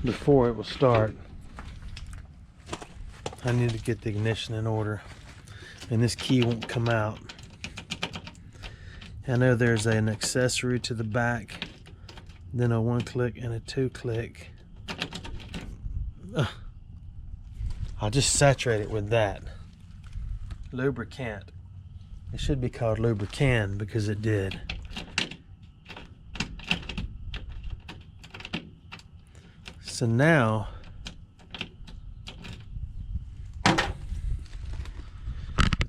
before it will start, I need to get the ignition in order, and this key won't come out. I know there's an accessory to the back, then a 1-click and a 2-click. I'll just saturate it with that lubricant. It should be called lubricant because it did. So now, with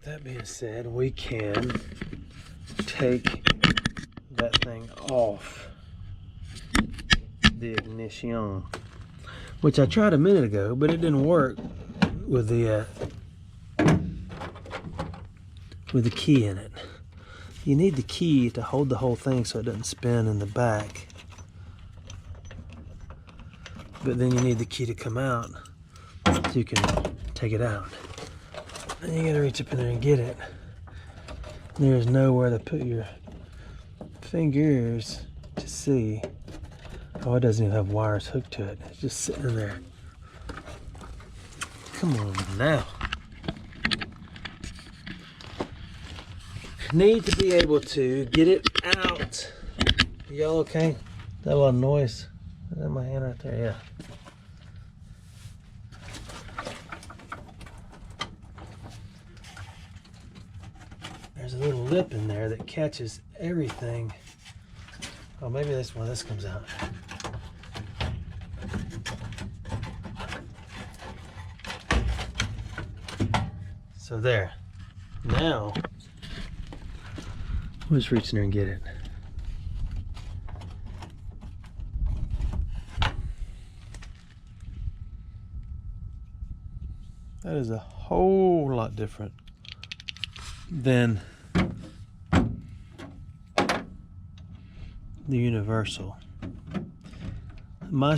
that being said, we can take that thing off the ignition, which I tried a minute ago, but it didn't work with the key in it. You need the key to hold the whole thing so it doesn't spin in the back. But then you need the key to come out so you can take it out. Then you gotta reach up in there and get it. There's nowhere to put your fingers to see. Oh, it doesn't even have wires hooked to it. It's just sitting in there. Come on now. Need to be able to get it out. Y'all okay? That a lot of noise. Is that my hand right there? Yeah. There's a little lip in there that catches everything. Oh, maybe this one, this comes out. So there. Now, we'll just reach in there and get it. That is a whole lot different than the universal. My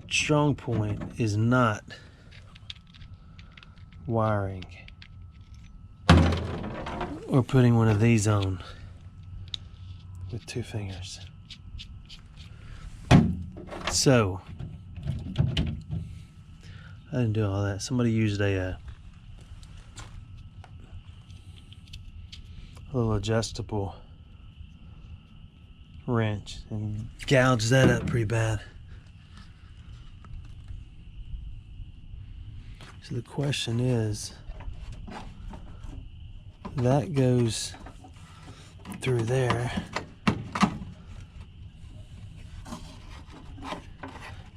strong point is not wiring or putting one of these on with 2 fingers. So I didn't do all that. Somebody used a little adjustable wrench and gouged that up pretty bad. So the question is, that goes through there.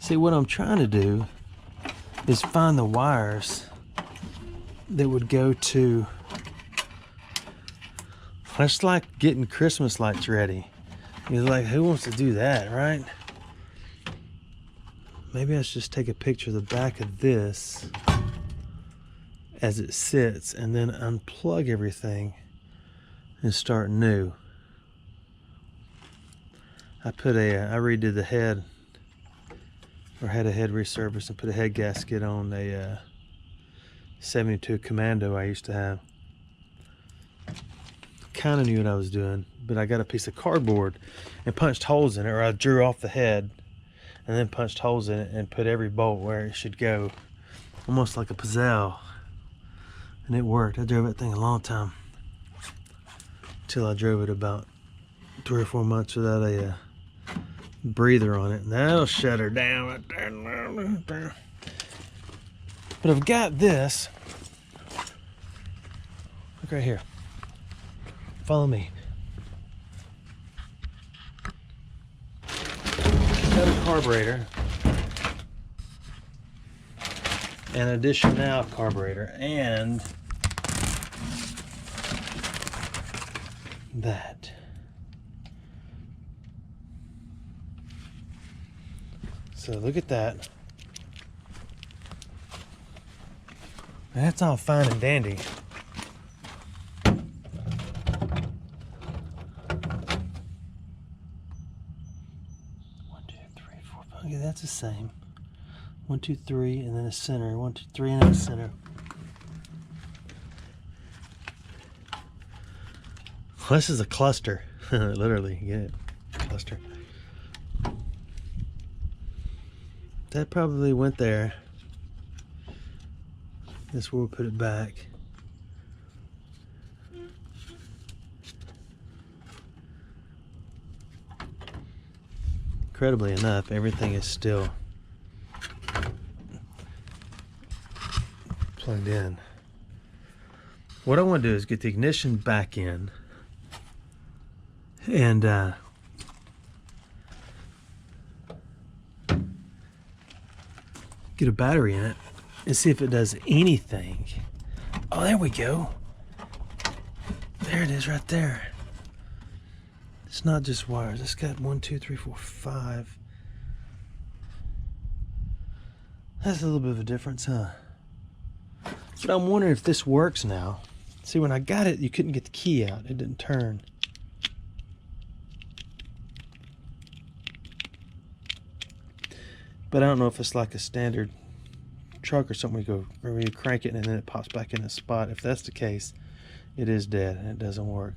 See, what I'm trying to do is find the wires that would go to, that's like getting Christmas lights ready. You're like, who wants to do that, right? Maybe I should just take a picture of the back of this as it sits and then unplug everything and start new. I redid the head, or had a head resurface and put a head gasket on a 72 Commando I used to have. Kind of knew what I was doing, but I got a piece of cardboard and punched holes in it, or I drew off the head and then punched holes in it and put every bolt where it should go, almost like a puzzle. And it worked. I drove that thing a long time, until I drove it about 3 or 4 months without a breather on it, and that'll shut her down right there. But I've got this. Look right here. Follow me. Got a carburetor, an additional carburetor, and that. So look at that. That's all fine and dandy. Okay, that's the same. 1, 2, 3, and then a center. 1, 2, 3, and then a center. Well, this is a cluster. Literally, you get it. Cluster. that probably went there. This where we'll put it back. Incredibly enough, everything is still plugged in. What I want to do is get the ignition back in and get a battery in it and see if it does anything. Oh, there we go. There it is right there. It's not just wires. It's got 1, 2, 3, 4, 5. That's a little bit of a difference, huh? But I'm wondering if this works now. See, when I got it, you couldn't get the key out. It didn't turn. But I don't know if it's like a standard truck or something where you crank it and then it pops back in a spot. If that's the case, it is dead and it doesn't work.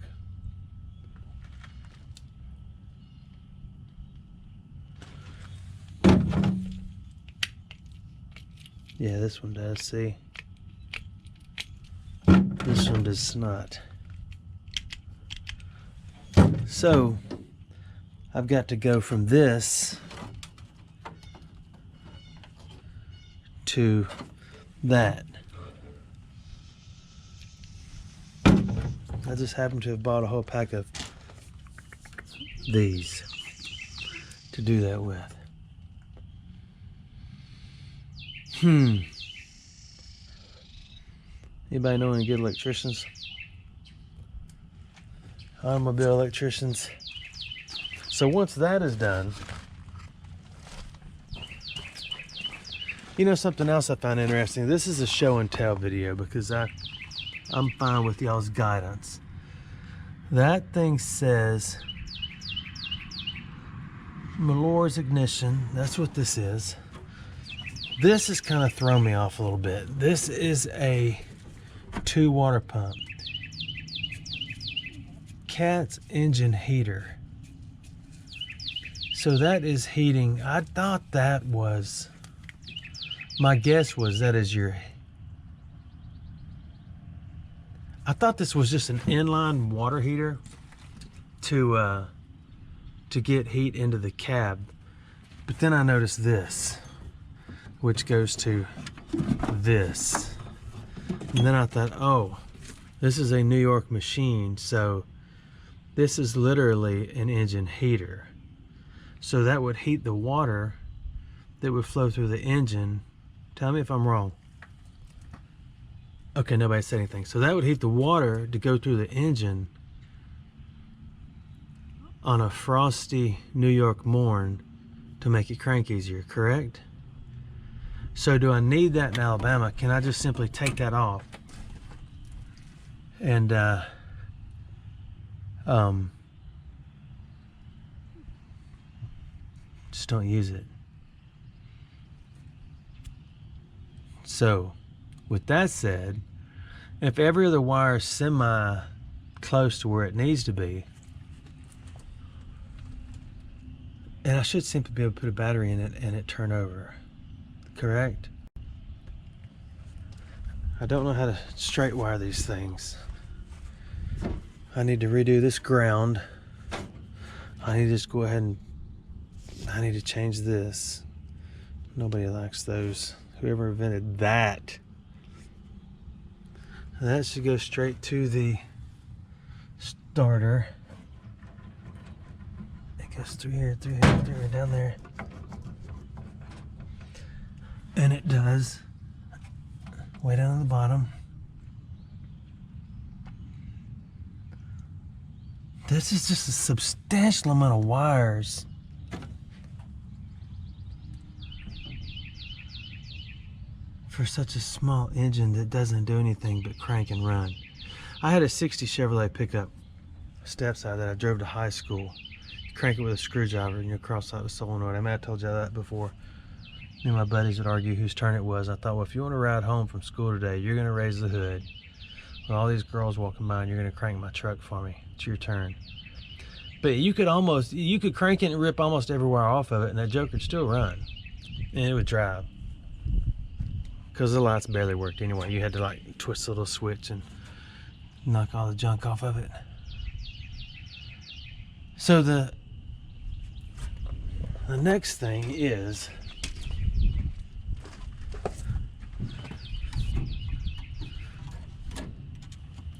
Yeah, this one does, see? This one does not. So, I've got to go from this to that. I just happen to have bought a whole pack of these to do that with. Anybody know any good electricians? Automobile electricians. So once that is done, you know something else I found interesting? This is a show and tell video because I'm fine with y'all's guidance. That thing says Mallore's ignition. That's what this is. This has kind of thrown me off a little bit. This is a 2 water pump. Cat's engine heater. So that is heating. I thought that was, my guess was that is your, I thought this was just an inline water heater to get heat into the cab. But then I noticed this, which goes to this. And then I thought, oh, this is a New York machine, so this is literally an engine heater. So that would heat the water that would flow through the engine. Tell me if I'm wrong. Okay, nobody said anything. So that would heat the water to go through the engine on a frosty New York morn to make it crank easier, correct? So do I need that in Alabama? Can I just simply take that off and just don't use it? So with that said, if every other wire is semi close to where it needs to be, and I should simply be able to put a battery in it and it turn over. Correct? I don't know how to straight wire these things. I need to redo this ground. I need to just go ahead and I need to change this. Nobody likes those. Whoever invented that. That should go straight to the starter. It goes through here, down there. And it does. Way down at the bottom. This is just a substantial amount of wires. For such a small engine that doesn't do anything but crank and run. I had a 60 Chevrolet pickup step side that I drove to high school. You crank it with a screwdriver and you cross out a solenoid. I may have told you that before. Me and my buddies would argue whose turn it was. I thought, well, if you want to ride home from school today, you're going to raise the hood. With all these girls walking by and you're going to crank my truck for me. It's your turn. But you could crank it and rip almost every wire off of it and that joker would still run. and it would drive. Because the lights barely worked anyway. You had to like twist the little switch and knock all the junk off of it. So the next thing is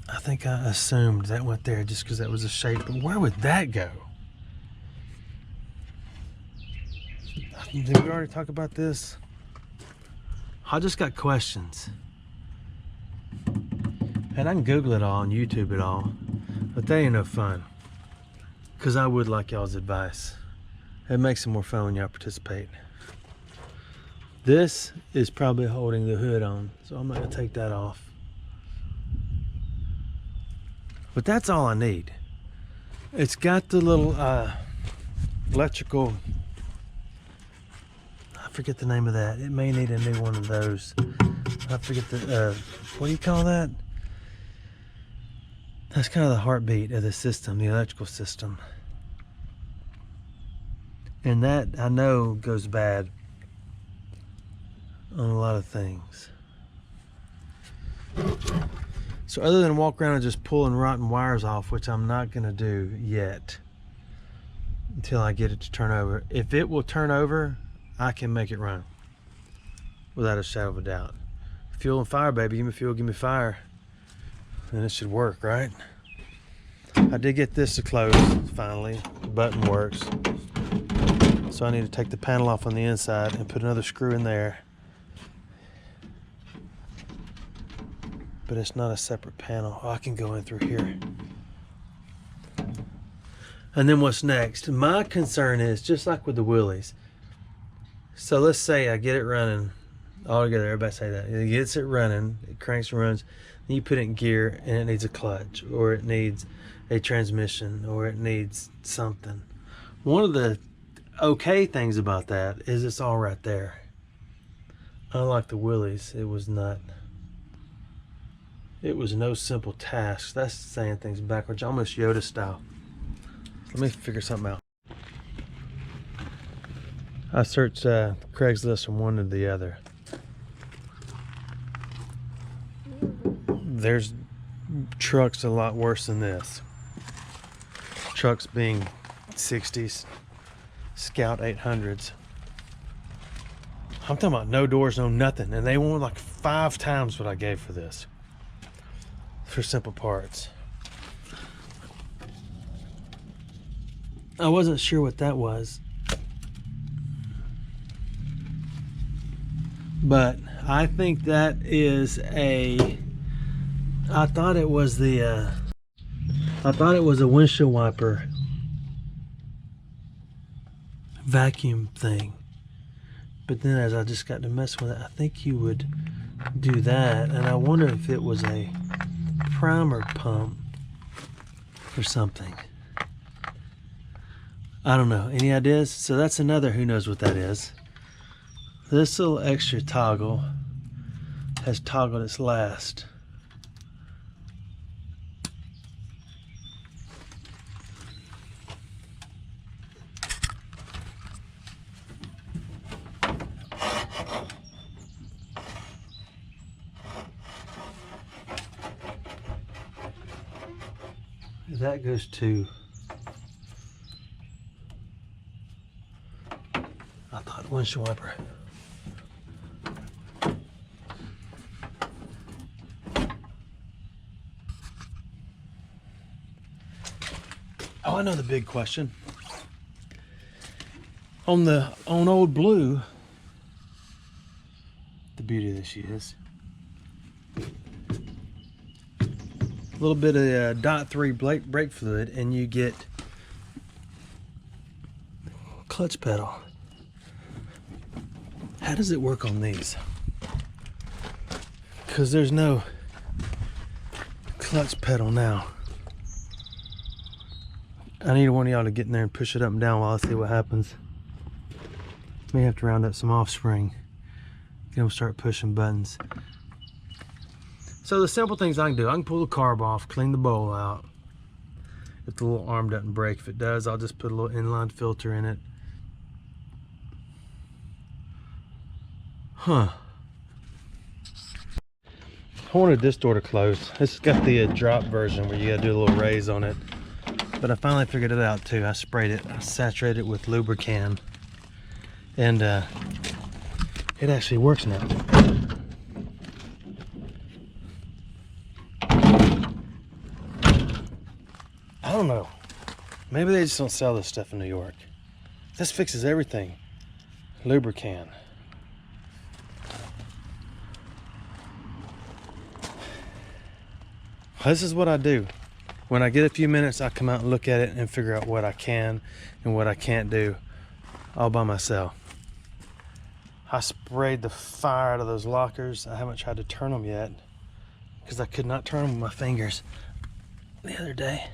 I think I assumed that went there just because that was a shape, but where would that go? Did we already talk about this? I just got questions. And I can Google it all and YouTube it all, but they ain't no fun. Because I would like y'all's advice. It makes it more fun when y'all participate. This is probably holding the hood on, so I'm not gonna take that off. But that's all I need. It's got the little electrical, I forget the name of that. It may need a new one of those. I forget the, what do you call that? That's kind of the heartbeat of the system, the electrical system. And that, I know, goes bad on a lot of things. So other than walk around and just pulling rotten wires off, which I'm not gonna do yet until I get it to turn over. If it will turn over, I can make it run without a shadow of a doubt. Fuel and fire, baby. Give me fuel, give me fire. And it should work, right? I did get this to close finally. The button works. So I need to take the panel off on the inside and put another screw in there. But it's not a separate panel. Oh, I can go in through here. And then what's next? My concern is, just like with the wheelies. So let's say I get it running all together. Everybody say that. It gets it running, it cranks and runs. Then you put it in gear and it needs a clutch, or it needs a transmission, or it needs something. One of the okay things about that is it's all right there. Unlike the wheelies, it was not. It was no simple task. That's saying things backwards, almost Yoda style. Let me figure something out. I searched Craigslist from one to the other. There's trucks a lot worse than this. Trucks being 60s, Scout 800s. I'm talking about no doors, no nothing. And they wanted like 5 times what I gave for this. For simple parts. I wasn't sure what that was. But I think that is a, I thought it was a windshield wiper vacuum thing. But then as I just got to mess with it, I think you would do that. And I wonder if it was a primer pump or something. I don't know. Any ideas? So that's another who knows what that is. This little extra toggle has toggled its last. That goes to, I thought windshield wiper. Oh, I know the big question. On Old Blue, the beauty of this is a little bit of .3 brake fluid, and you get clutch pedal. How does it work on these? Because there's no clutch pedal now. I need one of y'all to get in there and push it up and down while I see what happens. May have to round up some offspring. Get them start pushing buttons. So the simple things I can do, I can pull the carb off, clean the bowl out. If the little arm doesn't break. If it does, I'll just put a little inline filter in it. Huh. I wanted this door to close. It's got the drop version where you gotta do a little raise on it. But I finally figured it out too. I sprayed it, I saturated it with Lubrication. And it actually works now. I don't know. Maybe they just don't sell this stuff in New York. This fixes everything. Lubrication. This is what I do. When I get a few minutes, I come out and look at it and figure out what I can and what I can't do all by myself. I sprayed the fire out of those lockers. I haven't tried to turn them yet because I could not turn them with my fingers the other day.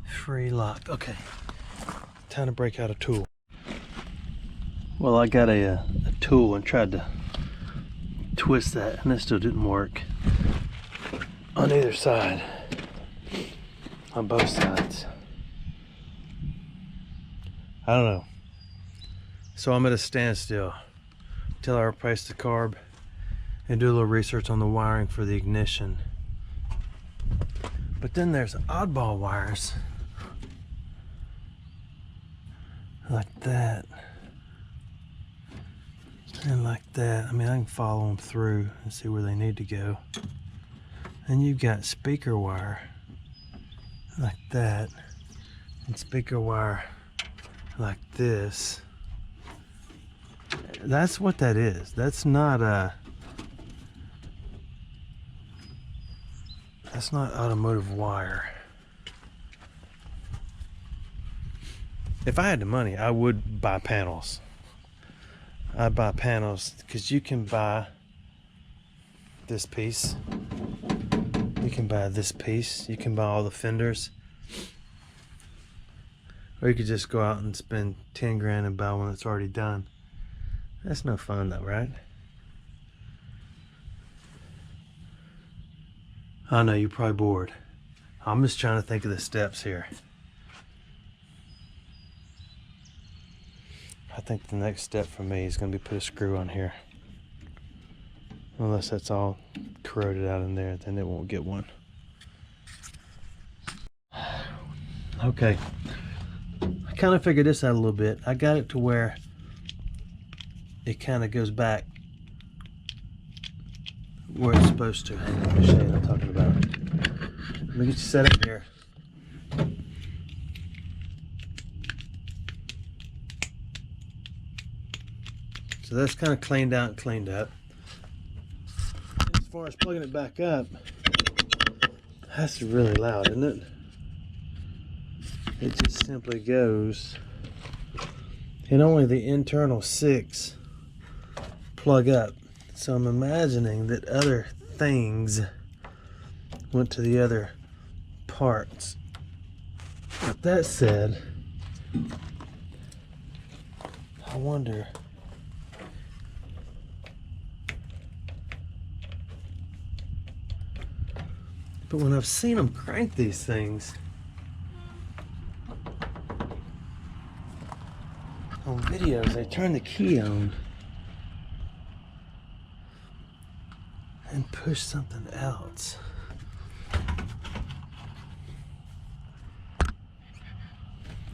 Free lock. Okay, time to break out a tool. Well, I got a tool and tried to twist that, and it still didn't work on either side, on both sides. I don't know. So I'm at a standstill until I replace the carb and do a little research on the wiring for the ignition. But then there's oddball wires like that and like that. I mean, I can follow them through and see where they need to go. And you've got speaker wire like that and speaker wire like this. That's what that is. That's not automotive wire. If I had the money, I would buy panels. I'd buy panels because you can buy this piece. You can buy this piece. You can buy all the fenders. Or you could just go out and spend 10 grand and buy one that's already done. That's no fun though, right? I know you're probably bored. I'm just trying to think of the steps here. I think the next step for me is going to be put a screw on here. Unless that's all corroded out in there, then it won't get one. Okay. I kind of figured this out a little bit. I got it to where it kind of goes back where it's supposed to. Let me show you what I'm talking about. Let me get you set up here. So that's kind of cleaned out and cleaned up. As far as plugging it back up, that's really loud, isn't it? It just simply goes, and only the internal 6 plug up. So I'm imagining that other things went to the other parts. With that said, I wonder, but when I've seen them crank these things on videos, they turn the key on and push something else.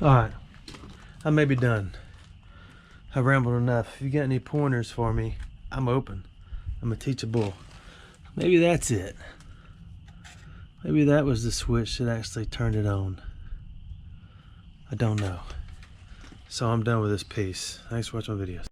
Alright, I may be done. I've rambled enough. If you got any pointers for me, I'm open. I'm a teachable. Maybe that's it. Maybe that was the switch that actually turned it on. I don't know. So I'm done with this piece. Thanks for watching my videos.